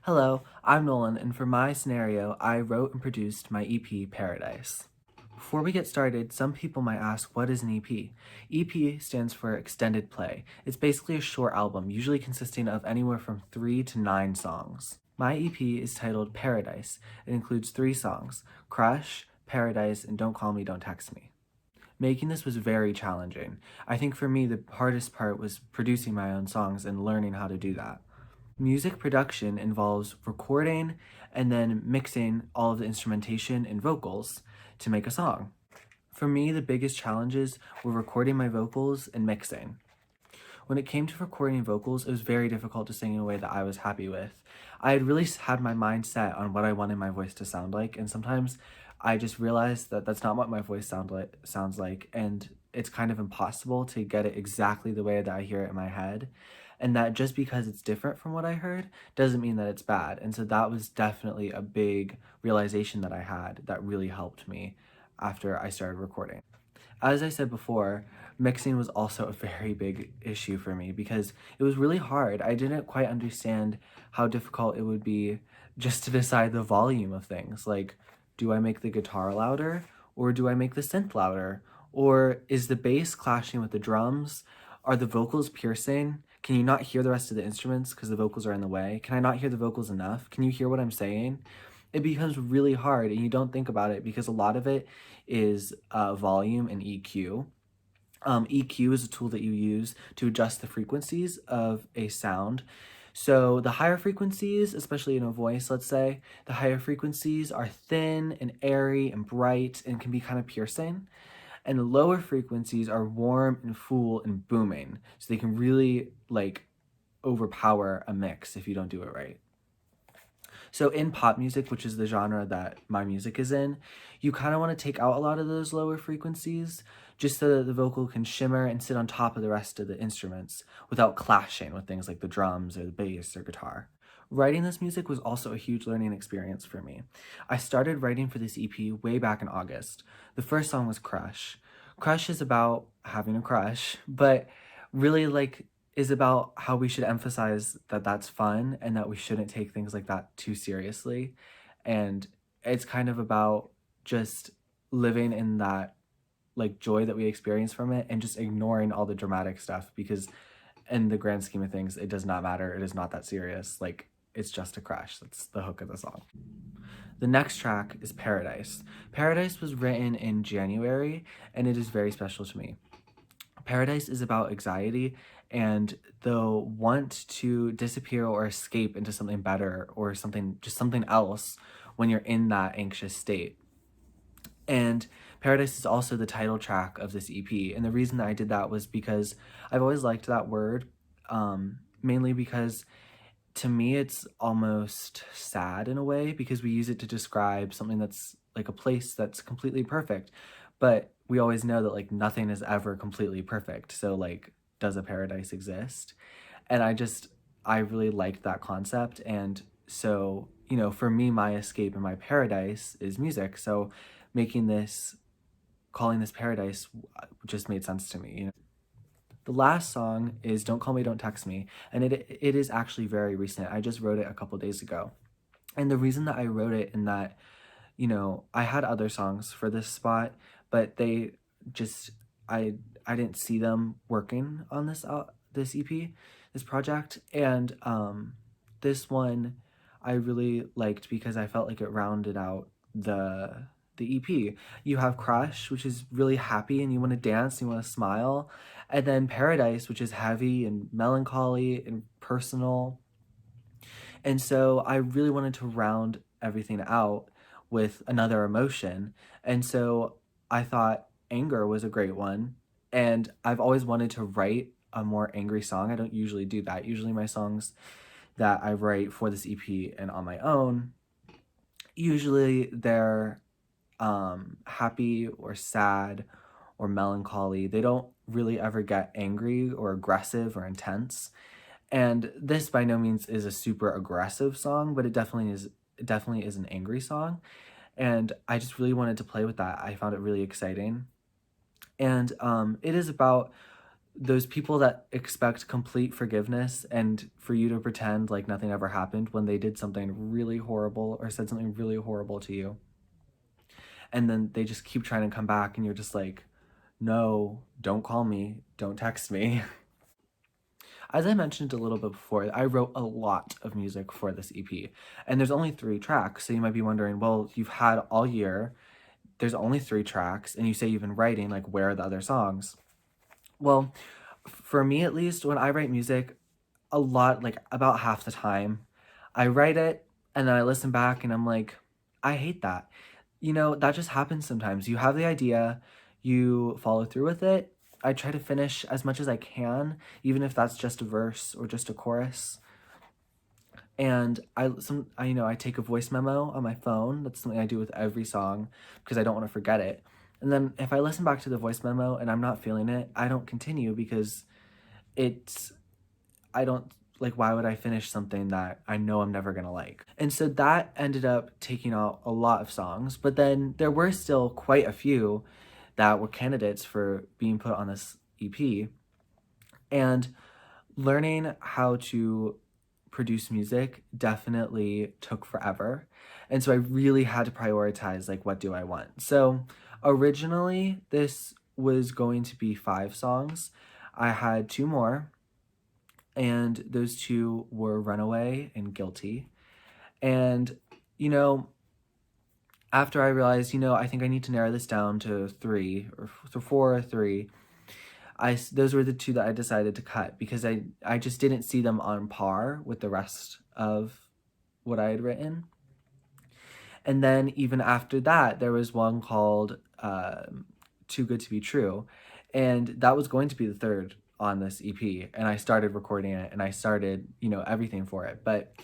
Hello, I'm Nolan, and for my scenario, I wrote and produced my EP, Paradise. Before we get started, some people might ask, what is an EP? EP stands for Extended Play. It's basically a short album, usually consisting of anywhere from 3 to 9 songs. My EP is titled Paradise. It includes 3 songs, Crush, Paradise, and Don't Call Me, Don't Text Me. Making this was very challenging. I think for me, the hardest part was producing my own songs and learning how to do that. Music production involves recording and then mixing all of the instrumentation and vocals to make a song. For me, the biggest challenges were recording my vocals and mixing. When it came to recording vocals, it was very difficult to sing in a way that I was happy with. I had really had my mind set on what I wanted my voice to sound like, and sometimes I just realized that that's not what my voice sounds like, and it's kind of impossible to get it exactly the way that I hear it in my head. And that just because it's different from what I heard doesn't mean that it's bad. And so that was definitely a big realization that I had that really helped me after I started recording. As I said before, mixing was also a very big issue for me because it was really hard. I didn't quite understand how difficult it would be just to decide the volume of things. Like, do I make the guitar louder or do I make the synth louder? Or is the bass clashing with the drums? Are the vocals piercing? Can you not hear the rest of the instruments because the vocals are in the way? Can I not hear the vocals enough? Can you hear what I'm saying? It becomes really hard and you don't think about it because a lot of it is volume and EQ. EQ is a tool that you use to adjust the frequencies of a sound. So the higher frequencies, especially in a voice, let's say, the higher frequencies are thin and airy and bright and can be kind of piercing. And the lower frequencies are warm and full and booming. So they can really like overpower a mix if you don't do it right. So in pop music, which is the genre that my music is in, you kind of want to take out a lot of those lower frequencies just so that the vocal can shimmer and sit on top of the rest of the instruments without clashing with things like the drums or the bass or guitar. Writing this music was also a huge learning experience for me. I started writing for this EP way back in August. The first song was Crush. Crush is about having a crush, but really like is about how we should emphasize that that's fun and that we shouldn't take things like that too seriously. And it's kind of about just living in that like joy that we experience from it and just ignoring all the dramatic stuff because in the grand scheme of things, it does not matter. It is not that serious. Like it's just a crush. That's the hook of the song. The next track is Paradise. Paradise was written in January and it is very special to me. Paradise is about anxiety and the want to disappear or escape into something better or something else when you're in that anxious state. And Paradise is also the title track of this EP. And the reason that I did that was because I've always liked that word, mainly because to me it's almost sad in a way because we use it to describe something that's like a place that's completely perfect. But we always know that like nothing is ever completely perfect. So like, does a paradise exist? And I really liked that concept. And so, for me, my escape and my paradise is music. So calling this paradise just made sense to me. The last song is Don't Call Me, Don't Text Me, and it is actually very recent. I just wrote it a couple days ago. And the reason that I wrote it in that, I had other songs for this spot, but they just I didn't see them working on this EP, this project, and this one I really liked because I felt like it rounded out the EP. You have Crush, which is really happy and you want to dance, and you want to smile, and then Paradise, which is heavy and melancholy and personal. And so I really wanted to round everything out with another emotion. And so I thought anger was a great one. And I've always wanted to write a more angry song. I don't usually do that. Usually my songs that I write for this EP and on my own, usually they're happy or sad or melancholy. They don't really ever get angry or aggressive or intense. And this by no means is a super aggressive song, but it definitely is an angry song. And I just really wanted to play with that. I found it really exciting. And it is about those people that expect complete forgiveness and for you to pretend like nothing ever happened when they did something really horrible or said something really horrible to you. And then they just keep trying to come back and you're just like, no, don't call me, don't text me. As I mentioned a little bit before, I wrote a lot of music for this EP, and there's only 3 tracks. So you might be wondering, well, you've had all year, there's only 3 tracks, and you say you've been writing, like, where are the other songs? Well, for me at least, when I write music, a lot, like about half the time, I write it and then I listen back and I'm like, I hate that. That just happens sometimes. You have the idea, you follow through with it. I try to finish as much as I can, even if that's just a verse or just a chorus. And I take a voice memo on my phone. That's something I do with every song because I don't want to forget it. And then if I listen back to the voice memo and I'm not feeling it, I don't continue because it's I don't like, why would I finish something that I know I'm never gonna like? And so that ended up taking out a lot of songs, but then there were still quite a few that were candidates for being put on this EP. And learning how to produce music definitely took forever. And so I really had to prioritize, like, what do I want? So originally, this was going to be 5 songs. I had 2 more, and those 2 were Runaway and Guilty. And, you know, after I realized, I think I need to narrow this down to 3 or to 4 or 3, those were the 2 that I decided to cut because I just didn't see them on par with the rest of what I had written. And then even after that, there was one called Too Good to Be True. And that was going to be the 3rd on this EP. And I started recording it and I started, everything for it. But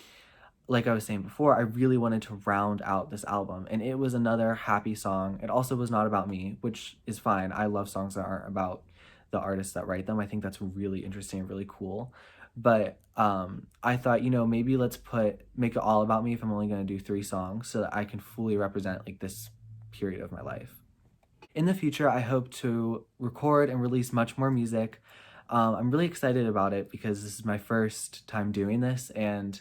like I was saying before, I really wanted to round out this album. And it was another happy song. It also was not about me, which is fine. I love songs that aren't about the artists that write them. I think that's really interesting and really cool. But I thought, maybe make it all about me if I'm only going to do 3 songs so that I can fully represent like this period of my life. In the future, I hope to record and release much more music. I'm really excited about it because this is my first time doing this, and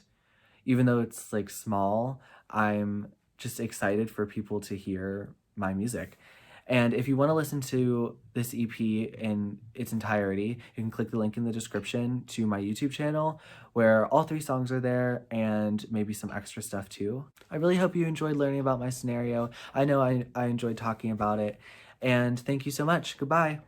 even though it's like small, I'm just excited for people to hear my music. And if you want to listen to this EP in its entirety, you can click the link in the description to my YouTube channel where all 3 songs are there and maybe some extra stuff too. I really hope you enjoyed learning about my scenario. I know I enjoyed talking about it. And thank you so much. Goodbye.